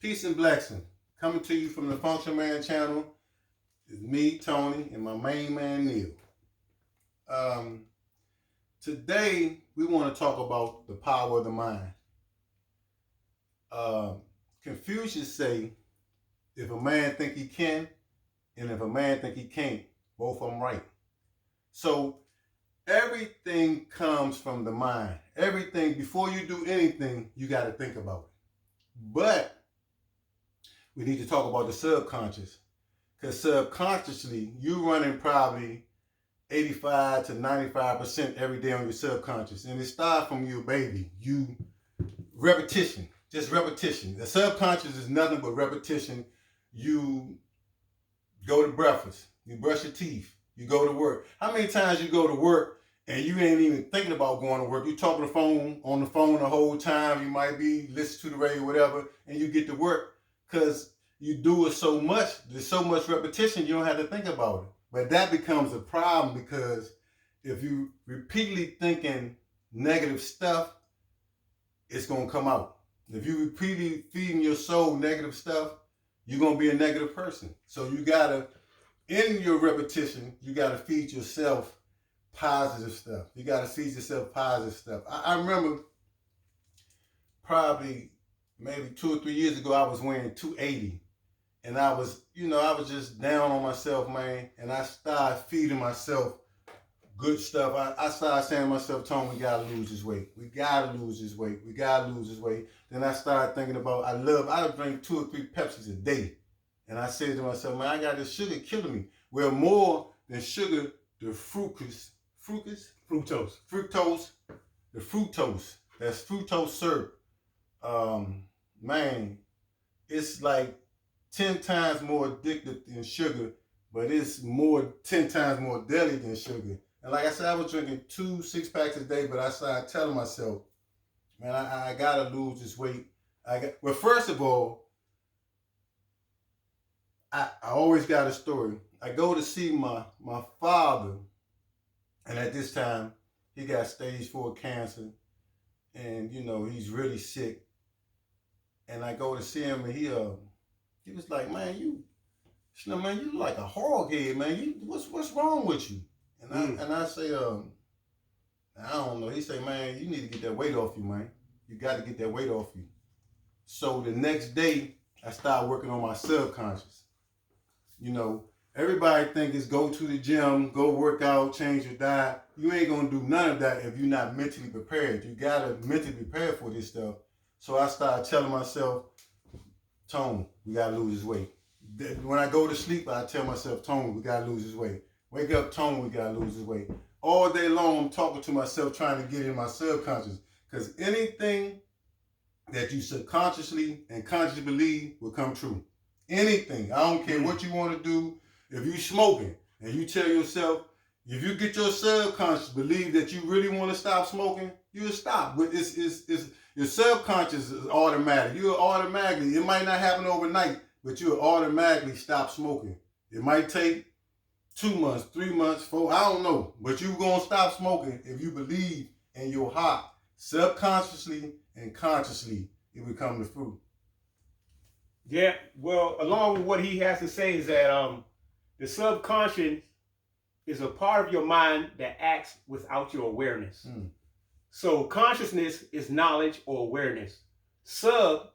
Peace and blessing. Coming to you from the Function Man channel is me, Tony, and my main man, Neil. Today, we want to talk about the power of the mind. Confucius say, if a man think he can, and if a man think he can't, both of them right. So everything comes from the mind. Everything, before you do anything, you got to think about it. But we need to talk about the subconscious, because subconsciously, you running probably 85 to 95% every day on your subconscious. And it starts from your baby. You repetition, just repetition. The subconscious is nothing but repetition. You go to breakfast, you brush your teeth, you go to work. How many times you go to work and you ain't even thinking about going to work? You talk on the phone the whole time. You might be listening to the radio, whatever, and you get to work because you do it so much. There's so much repetition, you don't have to think about it. But that becomes a problem, because if you repeatedly thinking negative stuff, it's going to come out. If you repeatedly feeding your soul negative stuff, you're going to be a negative person. So you got to, in your repetition, you got to feed yourself positive stuff. You got to feed yourself positive stuff. I remember probably maybe 2 or 3 years ago, I was weighing 280. And I was just down on myself, man. And I started feeding myself good stuff. I started saying to myself, Tony, we got to lose this weight. We got to lose this weight. We got to lose this weight. Then I started thinking about, I drink 2 or 3 Pepsis a day. And I said to myself, man, I got this sugar killing me. Well, more than sugar, the fructose, that's fructose syrup. Man, it's like 10 times more addictive than sugar, but it's 10 times more deadly than sugar. And like I said, I was drinking 2 6-packs a day, but I started telling myself, man, I gotta lose this weight. Well, first of all, I always got a story. I go to see my father, and at this time, he got stage 4 cancer, and he's really sick. And I go to see him, and he was like, man, you like a hog head, man. What's wrong with you? And I say, I don't know. He say, man, you need to get that weight off you, man. You got to get that weight off you. So the next day, I started working on my subconscious. Everybody think it's go to the gym, go work out, change your diet. You ain't gonna do none of that if you're not mentally prepared. You gotta mentally prepare for this stuff. So I started telling myself, Tone, we gotta lose this weight. When I go to sleep, I tell myself, Tone, we gotta lose this weight. Wake up, Tone, we gotta lose this weight. All day long, I'm talking to myself, trying to get in my subconscious. Because anything that you subconsciously and consciously believe will come true. Anything. I don't care what you want to do. If you smoking and you tell yourself, if you get your subconscious believe that you really want to stop smoking, you'll stop. But it's your subconscious is automatic. You'll automatically, it might not happen overnight, but you'll automatically stop smoking. It might take 2 months, 3 months, 4, I don't know. But you're going to stop smoking if you believe in your heart, subconsciously and consciously, it will come to fruit. Yeah, well, along with what he has to say is that the subconscious is a part of your mind that acts without your awareness. So consciousness is knowledge or awareness. Sub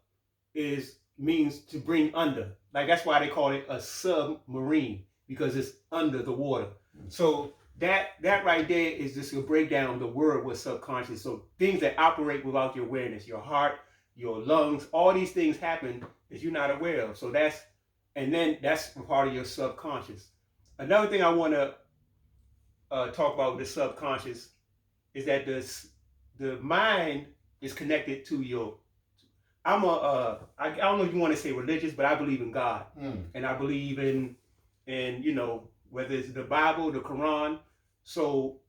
means to bring under. Like that's why they call it a submarine, because it's under the water. So that right there is just a breakdown of the word with subconscious. So things that operate without your awareness, your heart, your lungs, all these things happen that you're not aware of. So that's a part of your subconscious. Another thing I want to talk about with the subconscious is that the mind is connected to your. I don't know if you want to say religious, but I believe in God, and I believe in whether it's the Bible, the Quran. So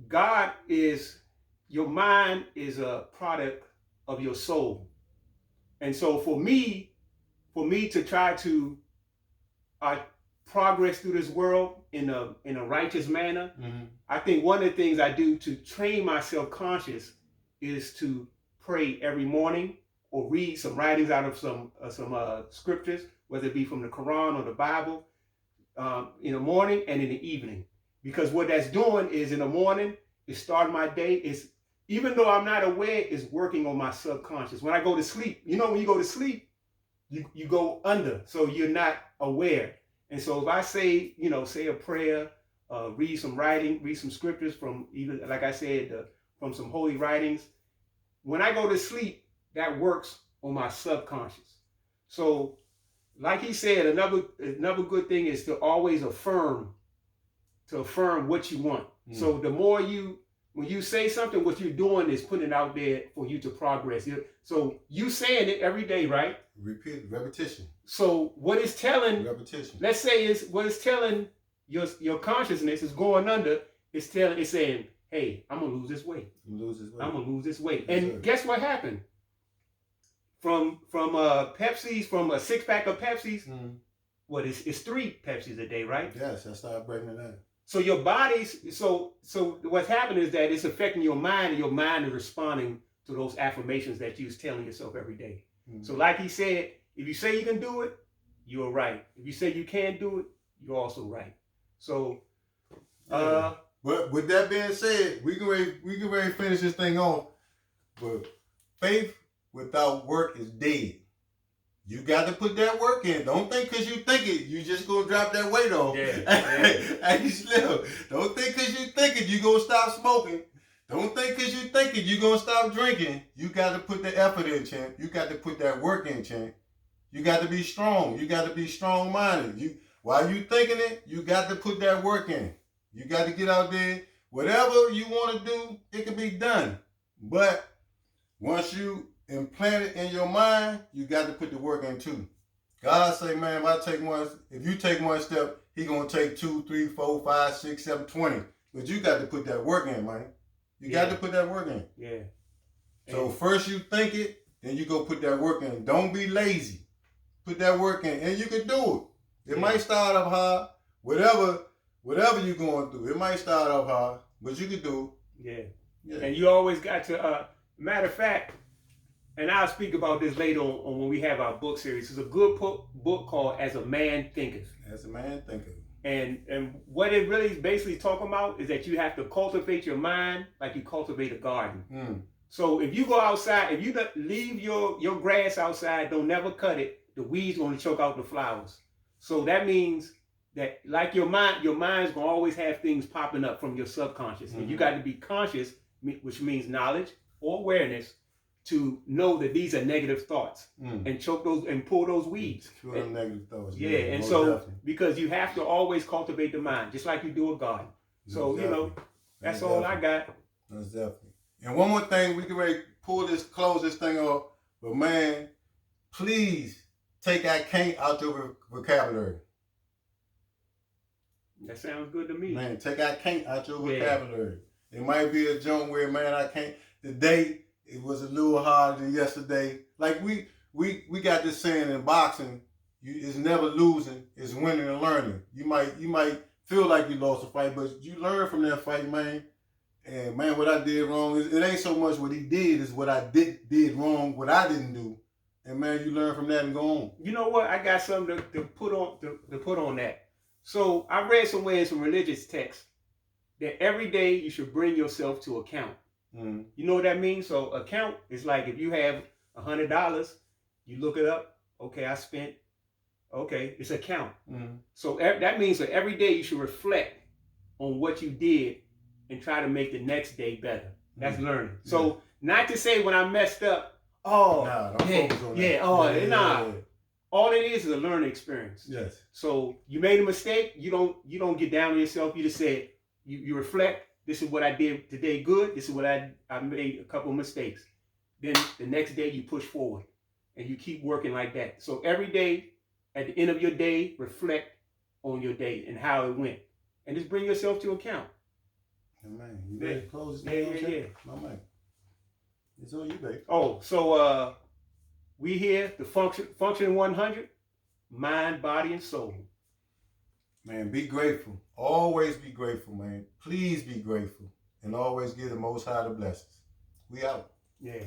God is, your mind is a product of your soul. And so for me to try to progress through this world in a righteous manner, I think one of the things I do to train my self-conscious is to pray every morning or read some writings out of some scriptures, whether it be from the Quran or the Bible, in the morning and in the evening. Because what that's doing is in the morning, it's starting my day. It's, even though I'm not aware, it's working on my subconscious. When I go to sleep, you know, when you go to sleep, you go under, so you're not aware. And so if I say, you know, say a prayer, read some writing, read some scriptures from, even like I said, from some holy writings, when I go to sleep, that works on my subconscious. So like he said, another good thing is to always affirm what you want. So the more when you say something, what you're doing is putting it out there for you to progress. So you saying it every day, right? Repetition. So what it's telling, repetition. Let's say is what it's telling your consciousness is going under. It's saying, hey, I'm gonna lose this weight. I'm gonna lose this weight. And guess what happened? From Pepsi's, from a 6-pack of Pepsi's, it's 3 Pepsi's a day, right? Yes, I started breaking it down. So your body's, so what's happening is that it's affecting your mind, and your mind is responding to those affirmations that you're telling yourself every day. So like he said, if you say you can do it, you're right. If you say you can't do it, you're also right. So, but with that being said, we can ready to finish this thing off. But faith without work is dead. You got to put that work in. Don't think because you think it, you just going to drop that weight off. Hey, Slim, don't think because you think it, you going to stop smoking. Don't think because you think it, you going to stop drinking. You got to put the effort in, champ. You got to put that work in, champ. You got to be strong. You got to be strong-minded. While you thinking it, you got to put that work in. You got to get out there. Whatever you want to do, it can be done. But once you implant it in your mind, you got to put the work in too. God say, man, if you take one step, he gonna take 2, 3, 4, 5, 6, 7, 20. But you got to put that work in, man. You got to put that work in. Yeah. So first you think it, then you go put that work in. Don't be lazy. Put that work in, and you can do it. It might start up hard, whatever you're going through. It might start up hard, but you can do it. Yeah. And you always got to. Matter of fact, and I'll speak about this later on when we have our book series. It's a good book called "As a Man Thinketh." As a Man Thinketh. And what it really is basically talking about is that you have to cultivate your mind like you cultivate a garden. So if you go outside, if you leave your grass outside, don't never cut it, the weeds going to choke out the flowers. So that means that like your mind's going to always have things popping up from your subconscious. And you got to be conscious, which means knowledge or awareness, to know that these are negative thoughts and choke those and pull those weeds. Negative thoughts. Yeah, and so definitely. Because you have to always cultivate the mind, just like you do a garden. So, that's all I got. That's definitely. And one more thing, we can ready close this thing off. But man, please take "I can't" out your vocabulary. That sounds good to me. Man, take "I can't" out your vocabulary. It might be a joke where, man, I can't. Today, it was a little harder than yesterday. Like we got this saying in boxing, it's never losing, it's winning and learning. You might feel like you lost a fight, but you learn from that fight, man. And man, what I did wrong, it ain't so much what he did, is what I did wrong, what I didn't do. And man, you learn from that and go on. You know what? I got something to put on that. So I read somewhere in some religious text that every day you should bring yourself to account. You know what that means? So account is like if you have $100, you look it up. Okay, I spent. Okay, it's account. So that means that every day you should reflect on what you did and try to make the next day better. That's learning. So not to say when I messed up, don't focus on that. All it is a learning experience. Yes. So you made a mistake, you don't get down on yourself. You just said, you reflect. This is what I did today good. This is what I made a couple of mistakes. Then the next day you push forward and you keep working like that. So every day, at the end of your day, reflect on your day and how it went. And just bring yourself to account. Man, you ready to close this? Yeah. My man. It's on you, baby. Oh, so we here, the function 100, mind, body, and soul. Man, be grateful. Always be grateful, man. Please be grateful. And always give the Most High the blessings. We out. Yeah.